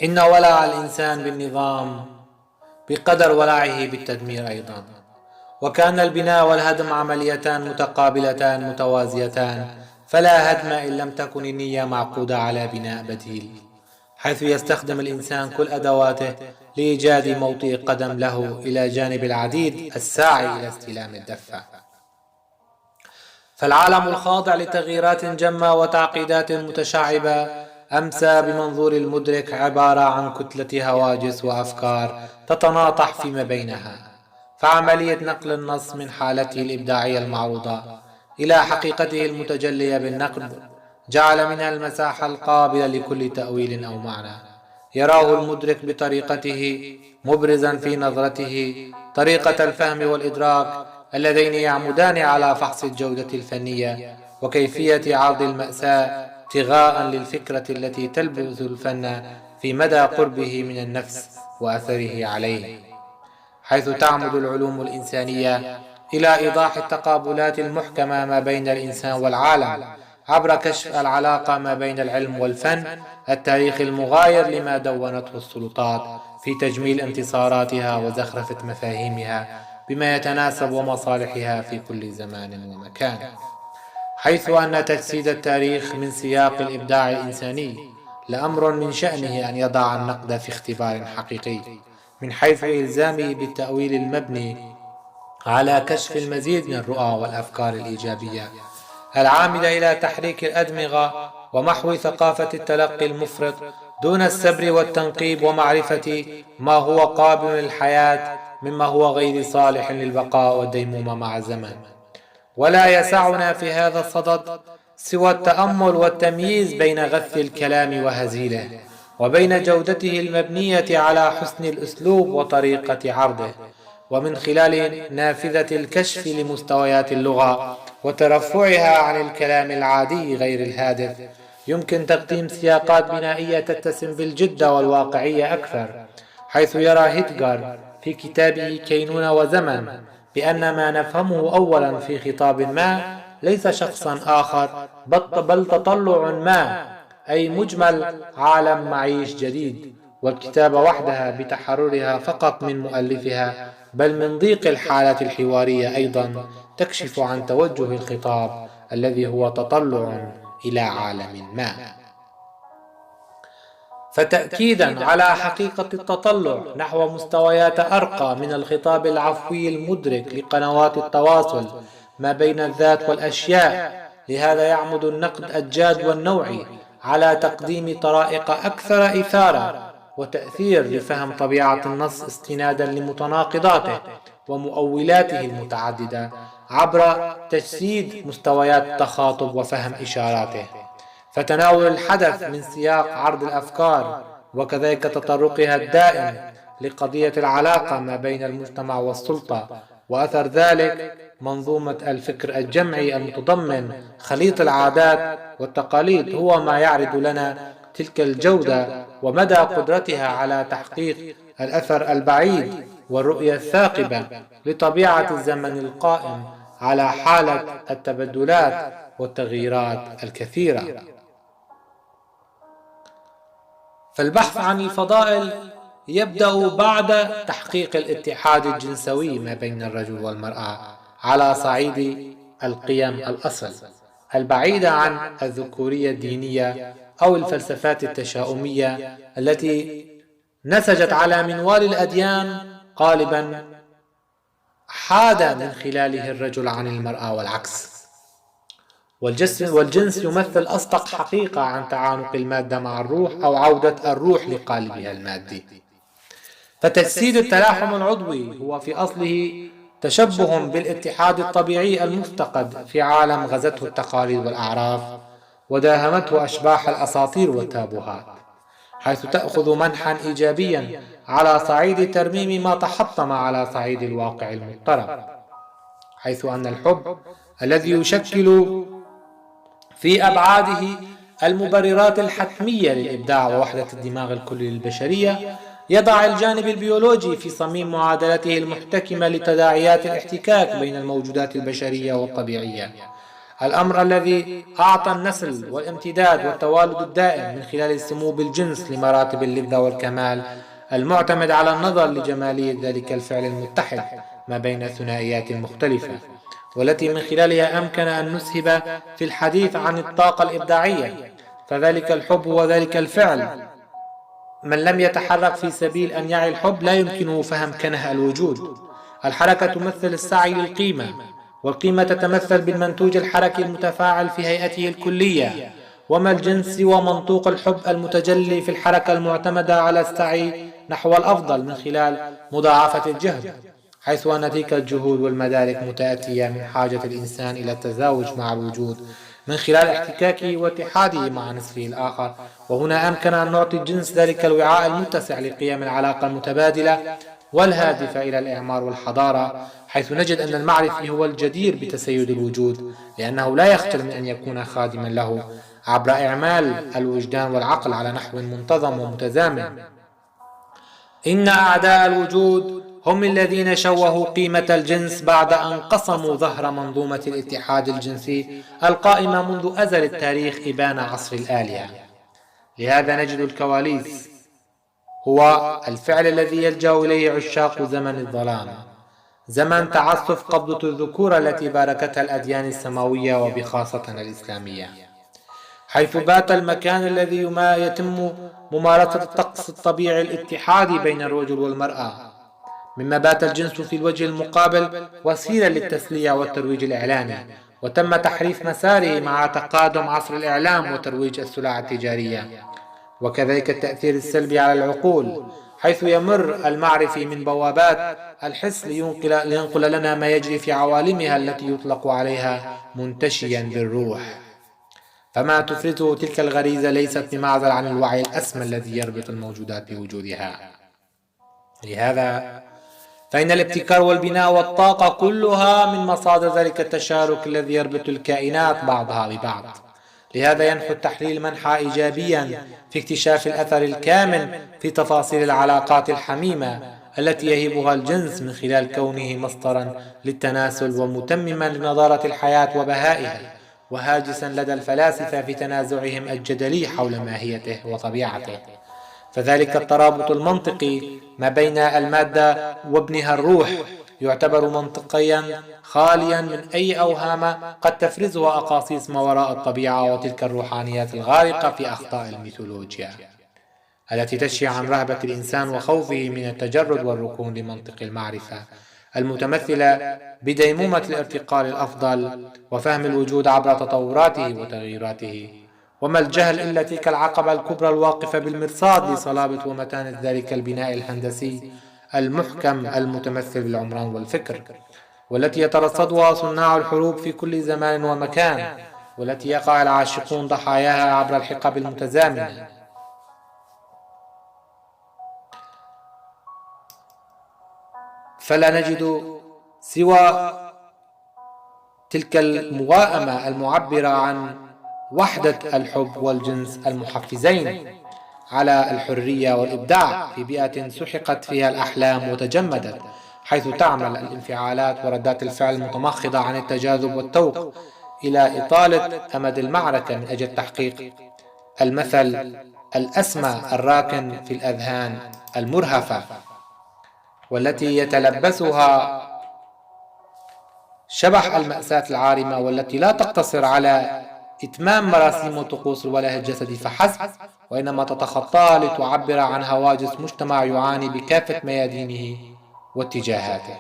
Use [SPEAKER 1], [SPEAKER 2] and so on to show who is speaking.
[SPEAKER 1] إن ولع الإنسان بالنظام بقدر ولعه بالتدمير أيضا، وكأن البناء والهدم عمليتان متقابلتان متوازيتان، فلا هدم إن لم تكن النية معقودة على بناء بديل، حيث يستخدم الإنسان كل أدواته لإيجاد موطئ قدم له إلى جانب العديد الساعي إلى استلام الدفة. فالعالم الخاضع لتغييرات جمة وتعقيدات متشعبة أمسى بمنظور المدرك عبارة عن كتلة هواجس وأفكار تتناطح فيما بينها، فعملية نقل النص من حالته الإبداعية المعروضة إلى حقيقته المتجلية بالنقد جعل منها المساحة القابلة لكل تأويل أو معنى يراه المدرك بطريقته، مبرزا في نظرته طريقة الفهم والإدراك اللذين يعمدان على فحص الجودة الفنية وكيفية عرض المأساة ابتغاء للفكرة التي تلبس الفن في مدى قربه من النفس وأثره عليه، حيث تعمد العلوم الإنسانية إلى إيضاح التقابلات المحكمة ما بين الإنسان والعالم عبر كشف العلاقة ما بين العلم والفن التاريخي المغاير لما دونته السلطات في تجميل انتصاراتها وزخرفة مفاهيمها بما يتناسب ومصالحها في كل زمان ومكان، حيث أن تجسيد التاريخ من سياق الإبداع الإنساني لأمر من شأنه أن يضع النقد في اختبار حقيقي من حيث إلزامه بالتأويل المبني على كشف المزيد من الرؤى والأفكار الإيجابية العامدة إلى تحريك الأدمغة ومحو ثقافة التلقي المفرط دون السبر والتنقيب ومعرفة ما هو قابل للحياة مما هو غير صالح للبقاء والديمومة مع الزمن. ولا يسعنا في هذا الصدد سوى التأمل والتمييز بين غث الكلام وهزيله، وبين جودته المبنية على حسن الأسلوب وطريقة عرضه، ومن خلال نافذة الكشف لمستويات اللغة وترفعها عن الكلام العادي غير الهادف يمكن تقديم سياقات بنائية تتسم بالجدة والواقعية أكثر، حيث يرى هيدغار في كتابه كينونة وزمن بأن ما نفهمه أولا في خطاب ما ليس شخصا آخر بل تطلع ما، أي مجمل عالم معيش جديد، والكتابة وحدها بتحررها فقط من مؤلفها بل من ضيق الحالة الحوارية أيضا تكشف عن توجه الخطاب الذي هو تطلع إلى عالم ما. فتأكيدا على حقيقة التطلع نحو مستويات أرقى من الخطاب العفوي المدرك لقنوات التواصل ما بين الذات والأشياء، لهذا يعمد النقد الجاد والنوعي على تقديم طرائق أكثر إثارة وتأثير لفهم طبيعة النص استنادا لمتناقضاته ومؤولاته المتعددة عبر تجسيد مستويات التخاطب وفهم إشاراته، فتناول الحدث من سياق عرض الأفكار وكذلك تطرقها الدائم لقضية العلاقة ما بين المجتمع والسلطة وأثر ذلك منظومة الفكر الجمعي المتضمن خليط العادات والتقاليد هو ما يعرض لنا تلك الجودة ومدى قدرتها على تحقيق الأثر البعيد والرؤية الثاقبة لطبيعة الزمن القائم على حالة التبدلات والتغييرات الكثيرة. فالبحث عن الفضائل يبدأ بعد تحقيق الاتحاد الجنسوي ما بين الرجل والمرأة على صعيد القيم الأصل البعيدة عن الذكورية الدينية أو الفلسفات التشاؤمية التي نسجت على منوال الأديان قالبا حاد من خلاله الرجل عن المرأة والعكس، والجنس يمثل أصدق حقيقة عن تعانق المادة مع الروح أو عودة الروح لقالبها المادي. فتجسيد التلاحم العضوي هو في أصله تشبه بالاتحاد الطبيعي المفتقد في عالم غزته التقاليد والأعراف وداهمته أشباح الأساطير والتابوهات، حيث تأخذ منحا إيجابيا على صعيد ترميم ما تحطم على صعيد الواقع المضطرب، حيث أن الحب الذي يشكل في أبعاده المبررات الحتمية للإبداع ووحدة الدماغ الكلي للبشرية يضع الجانب البيولوجي في صميم معادلته المحتكمة لتداعيات الاحتكاك بين الموجودات البشرية والطبيعية الأمر الذي أعطى النسل والامتداد والتوالد الدائم من خلال السمو بالجنس لمراتب اللذة والكمال المعتمد على النظر لجمالية ذلك الفعل المتحد ما بين ثنائيات مختلفة، والتي من خلالها أمكن أن نسهب في الحديث عن الطاقة الإبداعية. فذلك الحب هو ذلك الفعل. من لم يتحرك في سبيل أن يعي الحب لا يمكنه فهم كنه الوجود. الحركة تمثل السعي للقيمة، والقيمة تتمثل بالمنتوج الحركي المتفاعل في هيئته الكلية. وما الجنس سوى منطوق الحب المتجلي في الحركة المعتمدة على السعي نحو الأفضل من خلال مضاعفة الجهد، حيث أن تلك الجهود والمدارك متأتية من حاجة الإنسان إلى التزاوج مع الوجود من خلال احتكاكه واتحاده مع نصفه الآخر. وهنا أمكن أن نعطي الجنس ذلك الوعاء المتسع لقيم العلاقة المتبادلة والهادفة إلى الإعمار والحضارة، حيث نجد أن المعرفي هو الجدير بتسيد الوجود، لأنه لا يخجل من أن يكون خادما له عبر إعمال الوجدان والعقل على نحو منتظم ومتزامن. إن أعداء الوجود هم الذين شوهوا قيمة الجنس بعد أن قصموا ظهر منظومة الاتحاد الجنسي القائمة منذ أزل التاريخ إبان عصر الآلهة. لهذا نجد الكواليس هو الفعل الذي يلجأ إليه عشاق زمن الظلام، زمن تعسف قبضة الذكورة التي باركتها الأديان السماوية وبخاصة الإسلامية، حيث بات المكان الذي يتم ممارسة الطقس الطبيعي الاتحادي بين الرجل والمرأة، مما بات الجنس في الوجه المقابل وسيلة للتسلية والترويج الإعلامي، وتم تحريف مساره مع تقادم عصر الإعلام وترويج السلع التجارية، وكذلك التأثير السلبي على العقول، حيث يمر المعرفي من بوابات الحس لينقل لنا ما يجري في عوالمها التي يطلق عليها منتشيا بالروح. فما تفرزه تلك الغريزة ليست بمعزل عن الوعي الأسمى الذي يربط الموجودات بوجودها. لهذا فإن الابتكار والبناء والطاقة كلها من مصادر ذلك التشارك الذي يربط الكائنات بعضها ببعض. لهذا ينحو التحليل منحى إيجابيا في اكتشاف الأثر الكامن في تفاصيل العلاقات الحميمة التي يهبها الجنس من خلال كونه مصدرا للتناسل ومتمما لنضارة الحياة وبهائها، وهاجسا لدى الفلاسفة في تنازعهم الجدلي حول ماهيته وطبيعته. فذلك الترابط المنطقي ما بين المادة وابنها الروح يعتبر منطقيا خاليا من أي أوهام قد تفرزها أقاصيص ما وراء الطبيعة وتلك الروحانيات الغارقة في أخطاء الميثولوجيا التي تشي عن رهبة الإنسان وخوفه من التجرد والركون لمنطق المعرفة المتمثلة بديمومة الارتقاء للأفضل وفهم الوجود عبر تطوراته وتغييراته. وما الجهل إلا تلك العقبة الكبرى الواقفة بالمرصاد لصلابة ومتانة ذلك البناء الهندسي المحكم المتمثل بالعمران والفكر، والتي يترصدها صناع الحروب في كل زمان ومكان، والتي يقع العاشقون ضحاياها عبر الحقب المتزامنة. فلا نجد سوى تلك الموائمة المعبرة عن وحدة الحب والجنس المحفزين على الحرية والإبداع في بيئة سحقت فيها الأحلام وتجمدت، حيث تعمل الانفعالات وردات الفعل المتمخضة عن التجاذب والتوق إلى إطالة أمد المعركة من أجل تحقيق المثل الأسمى الراكن في الأذهان المرهفة، والتي يتلبسها شبح المأساة العارمة، والتي لا تقتصر على إتمام مراسيم وطقوس الولاء الجسدي فحسب، وإنما تتخطاها لتعبر عن هواجس مجتمع يعاني بكافة ميادينه واتجاهاته.